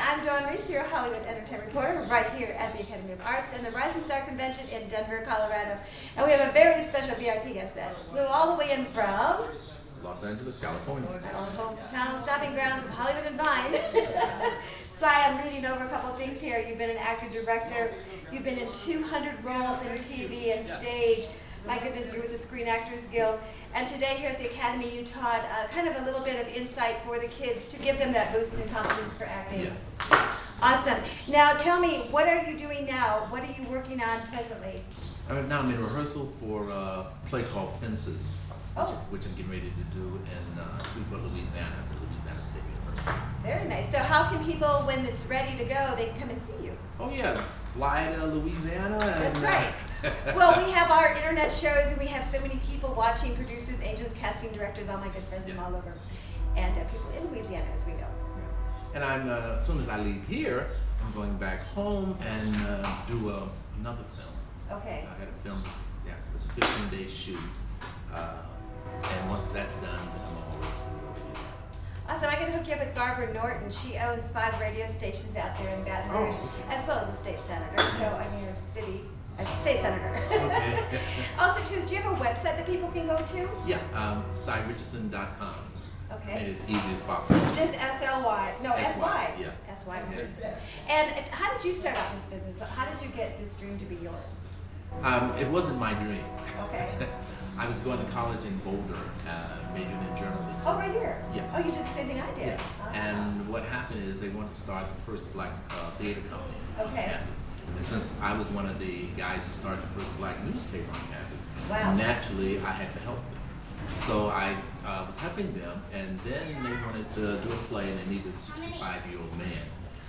I'm Reese, your Hollywood entertainment reporter, right here at the Academy of Arts and the Rising Star Convention in Denver, Colorado. And we have a very special VIP guest that flew all the way in from Los Angeles, California. our own hometown stopping grounds of Hollywood and Vine. Sai, I'm reading over a couple of things here. You've been an actor, director. You've been in 200 roles in TV and stage. My goodness, you're with the Screen Actors Guild. And today here at the Academy, you taught kind of a little bit of insight for the kids to give them that boost in confidence for acting. Yeah. Awesome. Now tell me, what are you doing now? What are you working on presently? Now I'm in rehearsal for a play called Fences, which I'm getting ready to do in Shreveport, Louisiana, at the Louisiana State University. Very nice. So how can people, when it's ready to go, they can come and see you? Oh yeah, fly to Louisiana. That's right. Well, we have our internet shows, and we have so many people watching, producers, agents, casting directors, all my good friends from all over, and people in Louisiana, as we know. Yeah. And I'm, as soon as I leave here, I'm going back home and do another film. Okay. I got a film, yes, it's a 15-day shoot, and once that's done, then I'm on my way to Louisiana. Awesome. I can hook you up with Barbara Norton. She owns 5 radio stations out there in Baton Rouge, as well as a state senator. So I'm your state senator. Okay. Also, too, do you have a website that people can go to? Yeah, SaiRichardson.com. Okay. Made it as easy as possible. Just S-L-Y. No, S-Y. Yeah. S-Y Richardson. And how did you start out this business? How did you get this dream to be yours? It wasn't my dream. Okay. I was going to college in Boulder, majoring in journalism. Oh, right here? Yeah. Oh, you did the same thing I did? Yeah. Oh. And what happened is they wanted to start the first black theater company on campus. And since I was one of the guys who started the first black newspaper on campus, naturally I had to help them. So I was helping them, and then they wanted to do a play and they needed a 65-year-old man.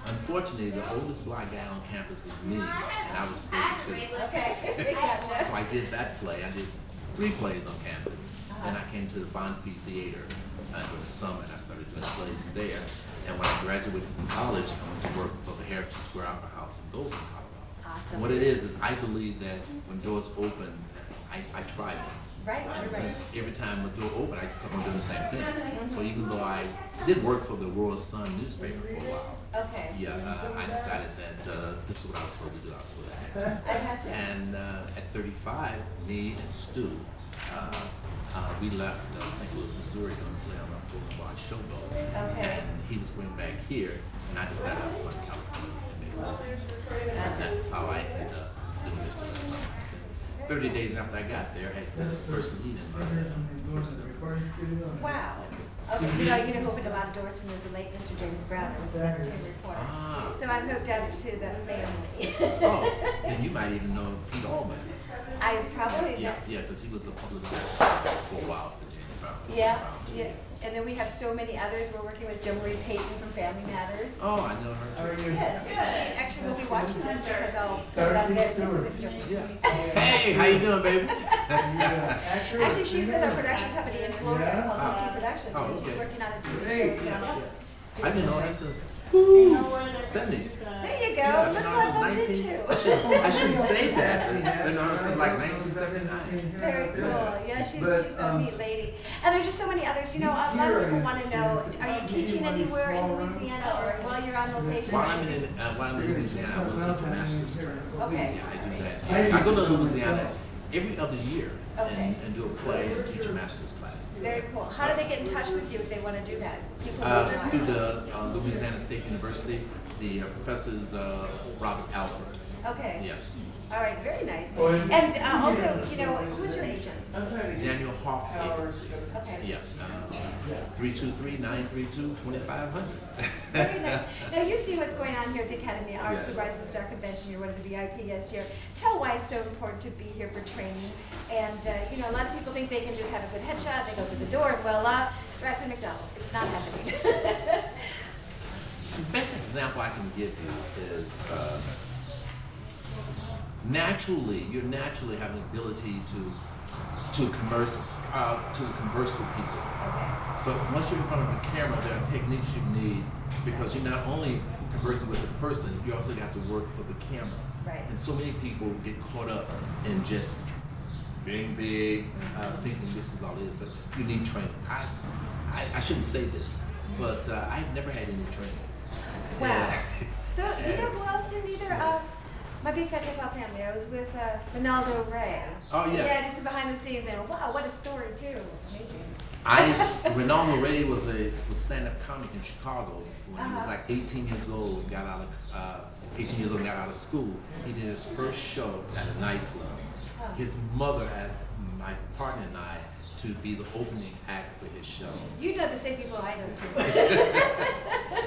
Unfortunately, the oldest black guy on campus was me, and I was 32. Okay, gotcha. So I did that play. I did 3 plays on campus. Then I came to the Bonfim Theater for the summer, and I started doing plays there. And when I graduated from college, I went to work for the Heritage Square Opera House in Golden, Colorado. Awesome. And what it is I believe that when doors open, I try them. Right. And since every time a door opened, I just kept on doing the same thing. So even though I did work for the Royal Sun newspaper for a while, I decided that this is what I was supposed to do. I was supposed to act. I got you. And at 35, me and Stu, we left St. Louis, Missouri to play on a Boulevard showboat. Okay. And he was going back here, and I decided I was going to California and make a movie. And that's how I ended up doing this. 30 days after I got there, I had the first lead in the first film. Wow. Okay, you know who opened a lot of doors for me was the late Mr. James Brown, who was an entertainment reporter. So I'm hooked up to the family. Oh, and you might even know Pete Allman. I probably Yeah, because he was a publicist for a while for James Brown. Yeah. And then we have so many others. We're working with Jo Marie Payton from Family Matters. Oh, I know her too. Yes, she actually will be watching this because I'll put it on there with Jo Marie. Hey, how you doing, baby? Actually, she's with our production company in Florida called ET Productions. Oh, And she's okay. working on a TV show now. I've been on her since 70s. There you go. Yeah, Look I've what I been on did since too. I shouldn't say that. I've been on her since like 1979. Very cool. Yeah, she's a neat lady. And there's just so many others. You know, a lot of people want to know, are you teaching anywhere in Louisiana or while you're on location? While I'm in Louisiana, I will teach a master's class. Okay. Yeah, I do that. I go to Louisiana every other year Okay. and do a play and teach a master's class. Very cool. How do they get in touch with you if they want to do that? People Through the Louisiana State University, the professor is Robert Alford. Okay. Yes. All right, very nice. And also, you know, who's your agent? Daniel Hoff Agency. Okay. Yeah. 323-932-2500. Very nice. Now, you've seen what's going on here at the Academy of Arts, Yeah. the Rising Star Convention. You're one of the VIP guests here. Tell why it's so important to be here for training. And, you know, a lot of people think they can just have a good headshot, they go through the door, and voila, drive through McDonald's. It's not happening. The best example I can give you is you naturally have an ability to converse with people. Okay. But once you're in front of the camera, there are techniques you need because you're not only conversing with the person, you also have to work for the camera. Right. And so many people get caught up in just being big, thinking this is all it is, but you need training. I shouldn't say this, but I've never had any training. Wow. My Big Fat Hip Hop Family. I was with Ronaldo Ray. Oh yeah. Yeah, just behind the scenes, and wow, what a story too. Amazing. Ronaldo Ray was stand-up comic in Chicago when he was like 18 years old and got out of school. He did his first show at a nightclub. His mother asked my partner and I to be the opening act for his show. You know the same people I know too.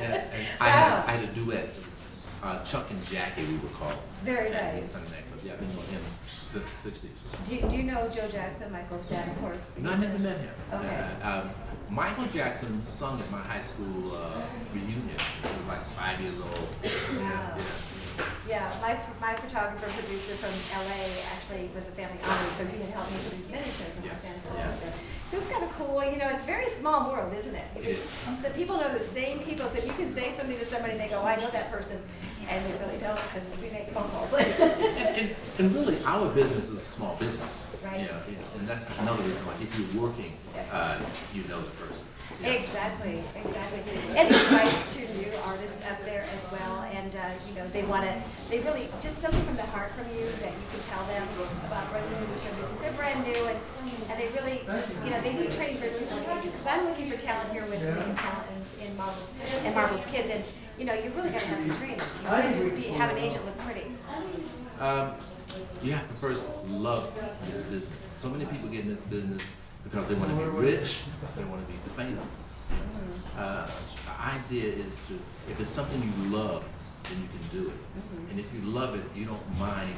and Wow. I had a duet. It was Chuck and Jackie, we were called. Very and nice. he sung that club. Yeah, I've been knowing him since the 60s. Do you know Joe Jackson, Michael's dad, of course? No, I never met him. Okay. Michael Jackson sung at my high school reunion. He was like 5 years old. Wow. Yeah, my photographer producer from LA actually was a family honor, so he had helped me produce many shows in Los Angeles. So it's kind of cool. You know, it's a very small world, isn't it? It is. So people know the same people. So if you can say something to somebody, they go, "I know that person," and they really don't because we make phone calls. and really, our business is a small business. Right. Yeah, and that's another reason why if you're working, you know the person. Yeah. Exactly. Any advice to new artists up there as well? And you know, they really just something from the heart from you that you can tell them about running into the show business. They're brand new and they really, you know, they need training for people like you. Because I'm looking for talent here with making talent in Marvel's Kids, and you know, you really got to have some training. You can't just have an agent look pretty. You have to first love this business. So many people get in this business because they want to be rich, they want to be famous. The idea is to, if it's something you love, then you can do it. And if you love it, you don't mind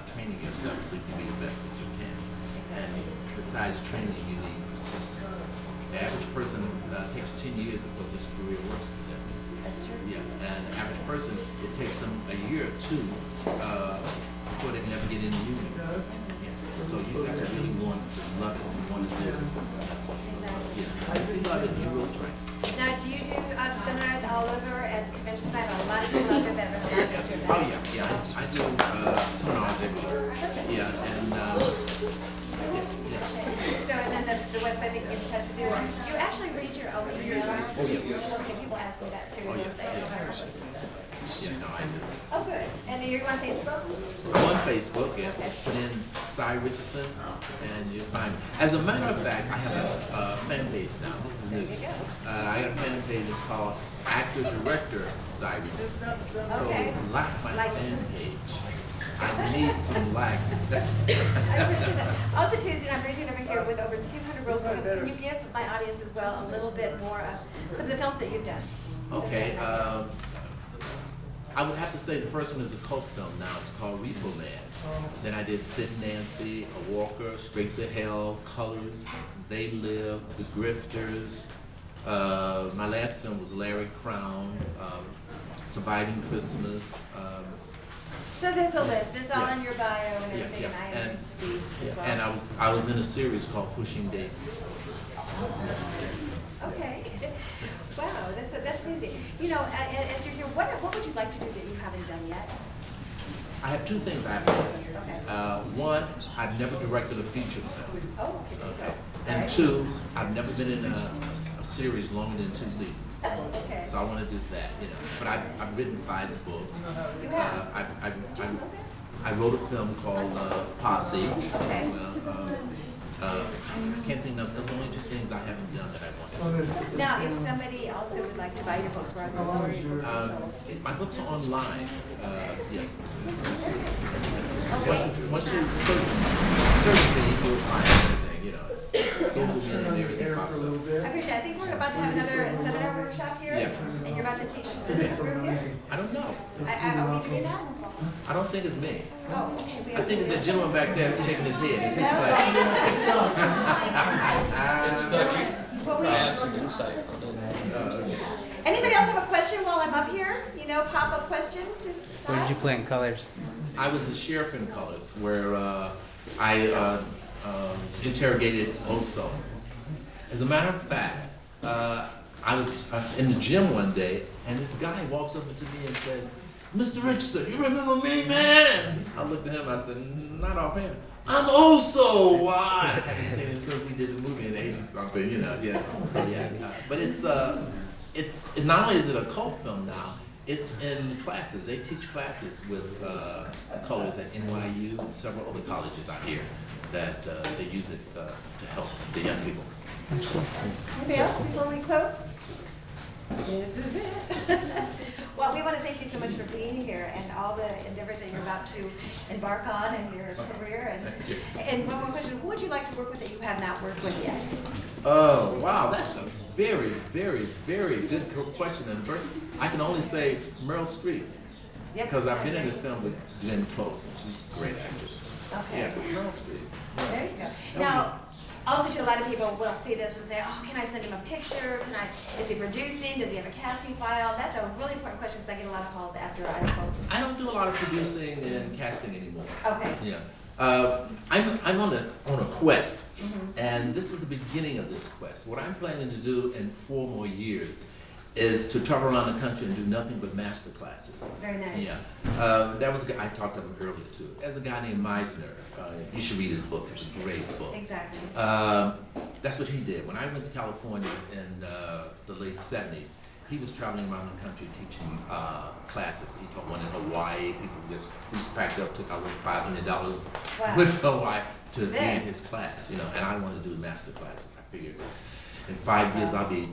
training yourself so you can be the best that you can. And besides training, you need persistence. The average person takes 10 years before this career works for them. That's true. Yeah, and the average person, it takes them a year or two before they can ever get in the union. So you have to really want to love it. You want to do it. So, yeah, if you love it, you will train. Now, do you do seminars all over at convention site? A lot of people out there that recognize that you're Oh yeah. I do seminars everywhere. Yeah, and So, and then the website they can get in touch with you. Do you actually read your own emails? Oh yeah. Okay, people ask me that too. Oh, yeah. They'll say, "Oh, my publicist does it." Yeah, no, I do. Oh, good. And you're on Facebook? I'm on Facebook, yeah. Put in Cy Richardson, and you'll find me. As a matter of fact, I have a fan page now. This is new. There you go. I got a fan page. It's called Actor Director Cy Richardson. So like my fan page. I need some likes. I appreciate that. Also, Tuesday, I'm reading over here with over 200 roles of films. Can you give my audience as well a little bit more of some of the films that you've done? Okay. I would have to say the first one is a cult film now. It's called Repo Man. Then I did Sid and Nancy, A Walker, Straight to Hell, Colors, They Live, The Grifters. My last film was Larry Crown, Surviving Christmas. So there's a list. It's all in your bio and everything, and IMDb as well. And I was in a series called Pushing Daisies. Okay. Wow, that's amazing. You know, as you're here, what would you like to do that you haven't done yet? I have two things I have to do. Okay. One, I've never directed a feature film. Oh, okay. And two, I've never been in a series longer than 2 seasons. Okay. So I want to do that, you know. But I've written 5 books. You have? I wrote a film called Posse. Okay. I can't think of, there's only 2 things I haven't done that I want to do. Now, if somebody also would like to buy your books, where are they going? My books are online. Yeah. Okay. Once you search me, you'll find everything, you know. Google me and everything pops up. I appreciate it. I think we're about to have another seminar workshop here, Yeah. and you're about to teach this group here. I don't know. Are we doing that? I don't think it's me. Oh, okay. We I have think it's the gentleman back there shaking his head. It's his class. It's the What we I have some insight on it. Anybody else have a question while I'm up here? You know, pop a question to What did you Cy? play in Colors? I was the sheriff in Colors, where I interrogated Oso. As a matter of fact, I was in the gym one day, and this guy walks up to me and says, "Mr. Richardson, you remember me, man?" I looked at him, I said, "Not offhand. I'm Oso." Why? I haven't seen him since we did the movie in the 80s something, you know. Yeah. So yeah, but it's not only is it a cult film now, It's in classes. They teach classes with colors at NYU and several other colleges out here that they use it to help the young people. Anybody else before we close? This is it. Well, we want to thank you so much for being here and all the endeavors that you're about to embark on in your career. And one more question, who would you like to work with that you have not worked with yet? Oh, wow, that's a very, very, very good question. And first, I can only say Meryl Streep, because I've been in the film with Glenn Close, and she's a great actress. Okay. Yeah, Meryl Streep. There you go. Now, also, to a lot of people will see this and say, "Oh, can I send him a picture? Is he producing? Does he have a casting file?" That's a really important question because I get a lot of calls after I post. I don't do a lot of producing and casting anymore. Okay. Yeah. I'm on a quest, and this is the beginning of this quest. What I'm planning to do in 4 more years is to travel around the country and do nothing but master classes. Very nice. Yeah. That was I talked to him earlier too. There's a guy named Meisner. You should read his book. It's a great book. Exactly. That's what he did. When I went to California in the late 70s, he was traveling around the country teaching classes. He taught one in Hawaii. People just packed up, took out $500, went to Hawaii to be in his class. And I wanted to do master classes. I figured in 5 years I'll be,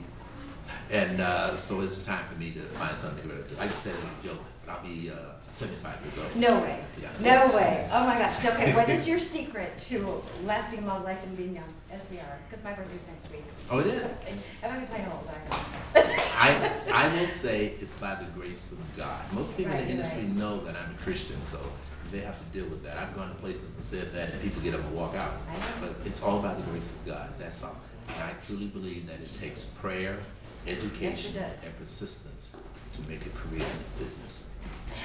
and so it's time for me to find something to do. I just said it as a joke, but I'll be 75 years old. No way. Yeah. No way. Oh my gosh. Okay, what is your secret to lasting a long life and being young, as we are? Because my birthday's next week. Oh, it is? I'm going to tell you how old I will say it's by the grace of God. Most people in the industry know that I'm a Christian, so they have to deal with that. I've gone to places and said that, and people get up and walk out. But it's all by the grace of God. That's all. And I truly believe that it takes prayer, education, and persistence to make a career in this business.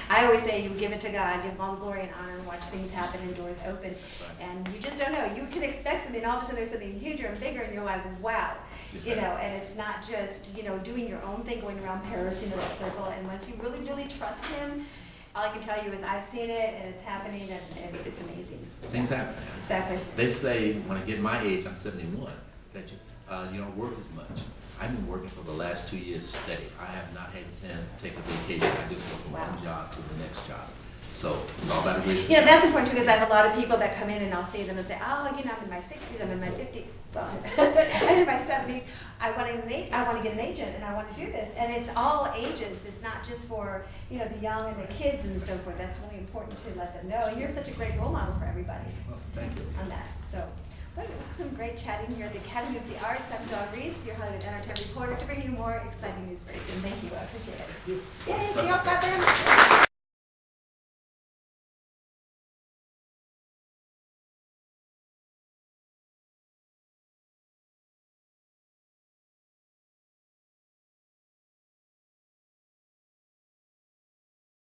I always say you give it to God, give him all the glory and honor, and watch things happen and doors open. Right. And you just don't know. You can expect something, and all of a sudden there's something huger and bigger, and you're like, wow. And it's not just, doing your own thing, going around Paris, that circle. And once you really, really trust him, all I can tell you is I've seen it, and it's happening, and it's amazing. Things happen. Exactly. They say, when I get my age, I'm 71, that you don't work as much. I've been working for the last 2 years steady. I have not had a chance to take a vacation. I just go from one job to the next job. So it's all about a reason. That's important too, because I have a lot of people that come in and I'll see them and say, oh, I'm in my 60s, I'm in my 50s, well, I'm in my 70s. I want to get an agent and I want to do this. And it's all ages. It's not just for, the young and the kids and so forth. That's really important to let them know. And you're such a great role model for everybody. Well, thank you. On that. So. Well, some great chatting here at the Academy of the Arts. I'm Dawn Reese, your Hollywood Entertainment reporter, to bring you more exciting news very soon. Thank you. I appreciate it. Yay,